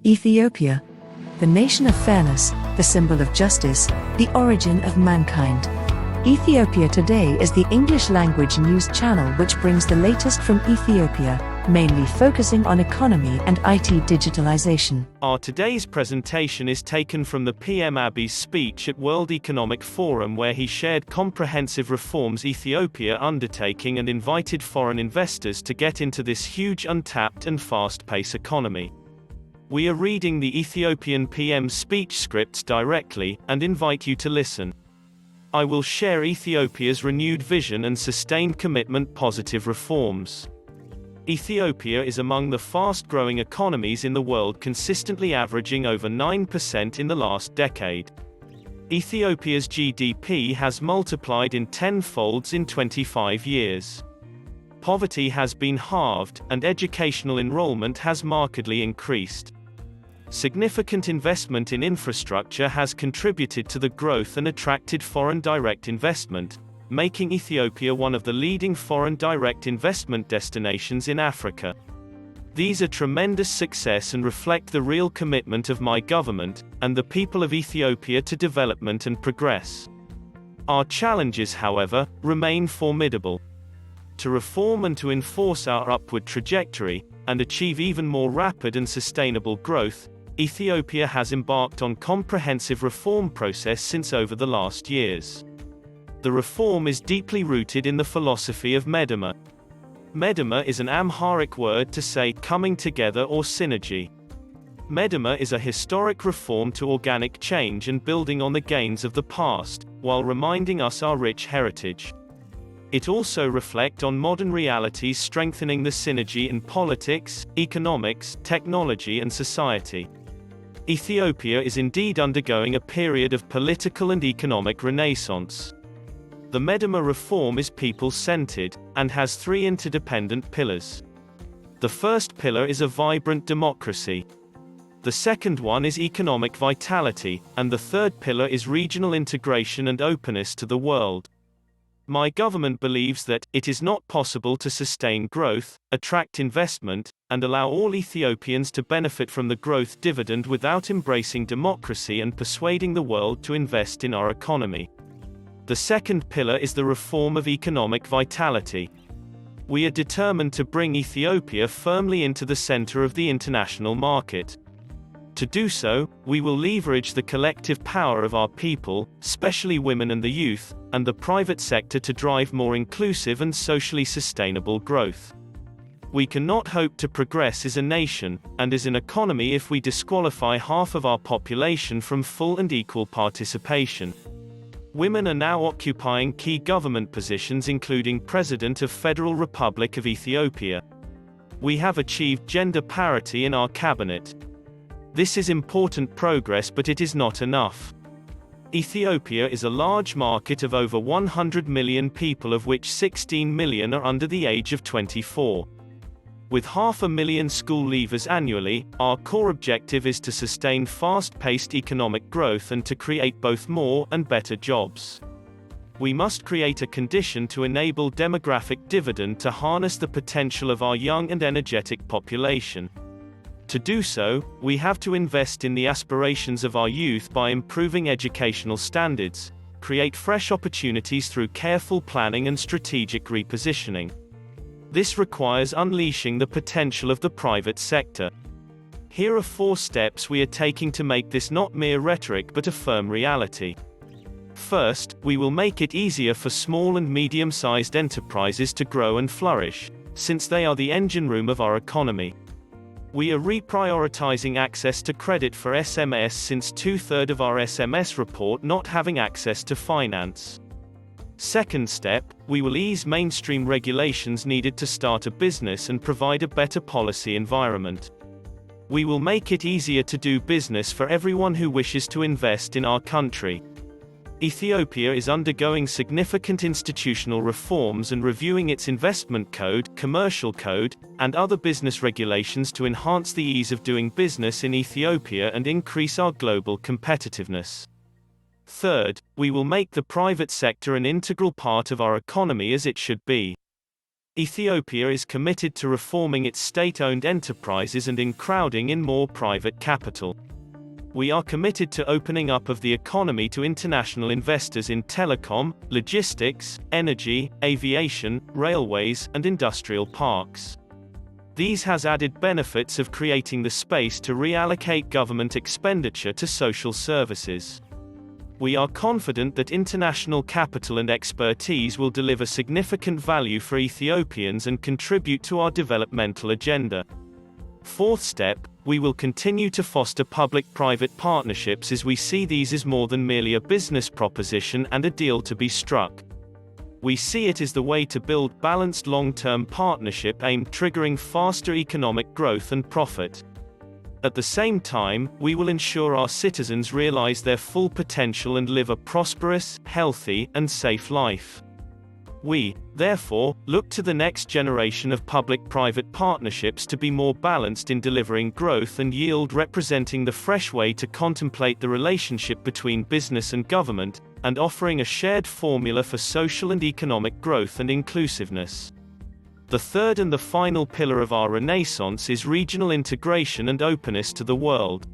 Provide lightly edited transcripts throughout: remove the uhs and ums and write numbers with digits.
Ethiopia, the nation of fairness, the symbol of justice, the origin of mankind. Ethiopia Today is the English-language news channel which brings the latest from Ethiopia, mainly focusing on economy and IT digitalization. Our today's presentation is taken from the PM Abiy's speech at World Economic Forum, where he shared comprehensive reforms Ethiopia undertaking and invited foreign investors to get into this huge untapped and fast-paced economy. We are reading the Ethiopian PM's speech scripts directly, and invite you to listen. I will share Ethiopia's renewed vision and sustained commitment positive reforms. Ethiopia is among the fast-growing economies in the world, consistently averaging over 9% in the last decade. Ethiopia's GDP has multiplied in 10 folds in 25 years. Poverty has been halved, and educational enrollment has markedly increased. Significant investment in infrastructure has contributed to the growth and attracted foreign direct investment, making Ethiopia one of the leading foreign direct investment destinations in Africa. These are tremendous success and reflect the real commitment of my government, and the people of Ethiopia to development and progress. Our challenges, however, remain formidable. To reform and to enforce our upward trajectory, and achieve even more rapid and sustainable growth, Ethiopia has embarked on comprehensive reform process since over the last years. The reform is deeply rooted in the philosophy of Meddemer. Meddemer is an Amharic word to say coming together or synergy. Meddemer is a historic reform to organic change and building on the gains of the past, while reminding us our rich heritage. It also reflects on modern realities, strengthening the synergy in politics, economics, technology and society. Ethiopia is indeed undergoing a period of political and economic renaissance. The Meddemer reform is people-centered, and has three interdependent pillars. The first pillar is a vibrant democracy. The second one is economic vitality, and the third pillar is regional integration and openness to the world. My government believes that it is not possible to sustain growth, attract investment, and allow all Ethiopians to benefit from the growth dividend without embracing democracy and persuading the world to invest in our economy. The second pillar is the reform of economic vitality. We are determined to bring Ethiopia firmly into the center of the international market. To do so, we will leverage the collective power of our people, especially women and the youth, and the private sector to drive more inclusive and socially sustainable growth. We cannot hope to progress as a nation, and as an economy if we disqualify half of our population from full and equal participation. Women are now occupying key government positions, including President of Federal Republic of Ethiopia. We have achieved gender parity in our cabinet. This is important progress, but it is not enough. Ethiopia is a large market of over 100 million people, of which 16 million are under the age of 24. With 500,000 school leavers annually, our core objective is to sustain fast-paced economic growth and to create both more and better jobs. We must create a condition to enable demographic dividend to harness the potential of our young and energetic population. To do so, we have to invest in the aspirations of our youth by improving educational standards, create fresh opportunities through careful planning and strategic repositioning. This requires unleashing the potential of the private sector. Here are 4 steps we are taking to make this not mere rhetoric but a firm reality. First, we will make it easier for small and medium-sized enterprises to grow and flourish, since they are the engine room of our economy. We are reprioritizing access to credit for SMS, since 2/3 of our SMS report not having access to finance. Second step, we will ease mainstream regulations needed to start a business and provide a better policy environment. We will make it easier to do business for everyone who wishes to invest in our country. Ethiopia is undergoing significant institutional reforms and reviewing its investment code, commercial code, and other business regulations to enhance the ease of doing business in Ethiopia and increase our global competitiveness. Third, we will make the private sector an integral part of our economy as it should be. Ethiopia is committed to reforming its state-owned enterprises and in crowding in more private capital. We are committed to opening up of the economy to international investors in telecom, logistics, energy, aviation, railways, and industrial parks. These has added benefits of creating the space to reallocate government expenditure to social services. We are confident that international capital and expertise will deliver significant value for Ethiopians and contribute to our developmental agenda. Fourth step, we will continue to foster public-private partnerships as we see these as more than merely a business proposition and a deal to be struck. We see it as the way to build balanced long-term partnership aimed triggering faster economic growth and profit. At the same time, we will ensure our citizens realize their full potential and live a prosperous, healthy, and safe life. We, therefore, look to the next generation of public-private partnerships to be more balanced in delivering growth and yield, representing the fresh way to contemplate the relationship between business and government, and offering a shared formula for social and economic growth and inclusiveness. The third and the final pillar of our renaissance is regional integration and openness to the world.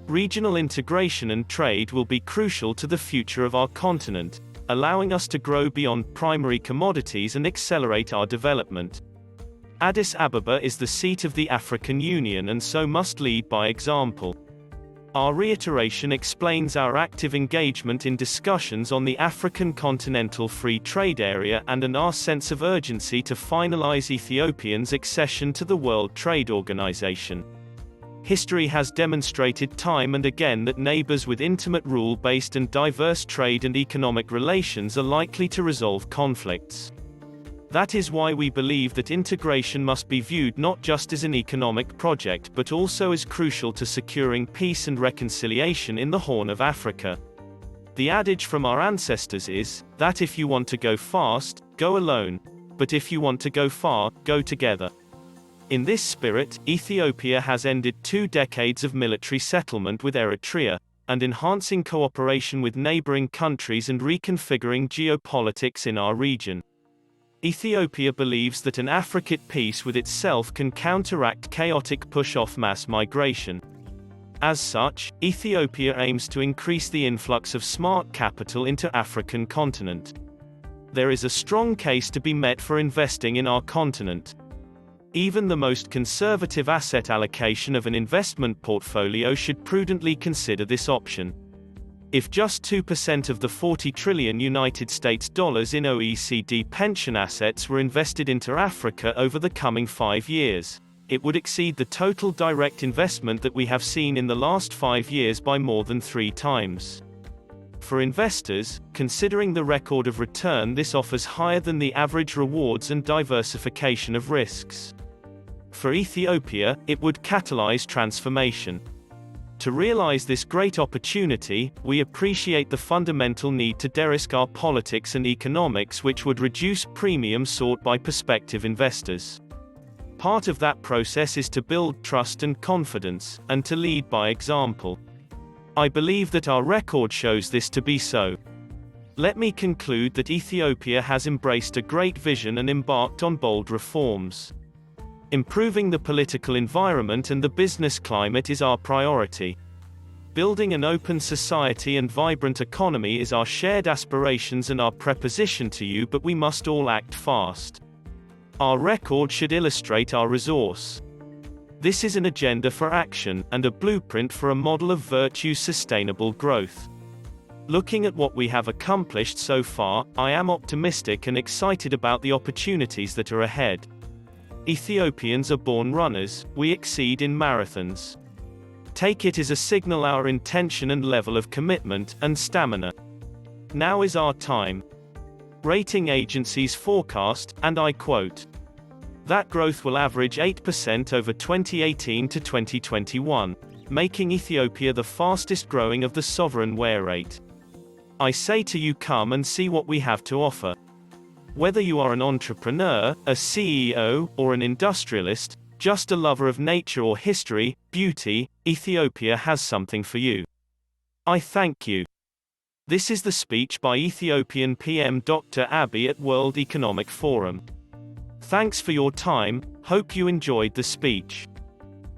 Regional integration and trade will be crucial to the future of our continent, allowing us to grow beyond primary commodities and accelerate our development. Addis Ababa is the seat of the African Union and so must lead by example. Our reiteration explains our active engagement in discussions on the African Continental Free Trade Area and our sense of urgency to finalize Ethiopia's accession to the World Trade Organization. History has demonstrated time and again that neighbors with intimate rule-based and diverse trade and economic relations are likely to resolve conflicts. That is why we believe that integration must be viewed not just as an economic project but also as crucial to securing peace and reconciliation in the Horn of Africa. The adage from our ancestors is that if you want to go fast, go alone, but if you want to go far, go together. In this spirit, Ethiopia has ended 2 decades of military settlement with Eritrea, and enhancing cooperation with neighboring countries and reconfiguring geopolitics in our region. Ethiopia believes that an African peace with itself can counteract chaotic push-off mass migration. As such, Ethiopia aims to increase the influx of smart capital into African continent. There is a strong case to be met for investing in our continent. Even the most conservative asset allocation of an investment portfolio should prudently consider this option. If just 2% of the $40 trillion United States dollars in OECD pension assets were invested into Africa over the coming 5 years, it would exceed the total direct investment that we have seen in the last 5 years by more than 3 times. For investors, considering the record of return, this offers higher than the average rewards and diversification of risks. For Ethiopia, it would catalyze transformation. To realize this great opportunity, we appreciate the fundamental need to de-risk our politics and economics, which would reduce premiums sought by prospective investors. Part of that process is to build trust and confidence, and to lead by example. I believe that our record shows this to be so. Let me conclude that Ethiopia has embraced a great vision and embarked on bold reforms. Improving the political environment and the business climate is our priority. Building an open society and vibrant economy is our shared aspirations and our proposition to you, but we must all act fast. Our record should illustrate our resource. This is an agenda for action, and a blueprint for a model of virtue sustainable growth. Looking at what we have accomplished so far, I am optimistic and excited about the opportunities that are ahead. Ethiopians are born runners, we exceed in marathons. Take it as a signal our intention and level of commitment and stamina. Now is our time. Rating agencies forecast, and I quote, that growth will average 8% over 2018 to 2021, making Ethiopia the fastest growing of the sovereign wear rate. I say to you, come and see what we have to offer. Whether you are an entrepreneur, a CEO, or an industrialist, just a lover of nature or history, beauty, Ethiopia has something for you. I thank you. This is the speech by Ethiopian PM Dr. Abiy at World Economic Forum. Thanks for your time, hope you enjoyed the speech.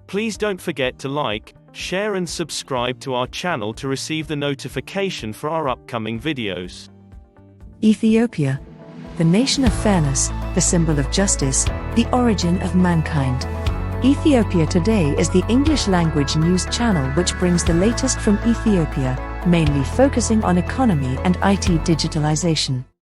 Please don't forget to like, share and subscribe to our channel to receive the notification for our upcoming videos. Ethiopia, the nation of fairness, the symbol of justice, the origin of mankind. Ethiopia Today is the English language news channel which brings the latest from Ethiopia, mainly focusing on economy and IT digitalization.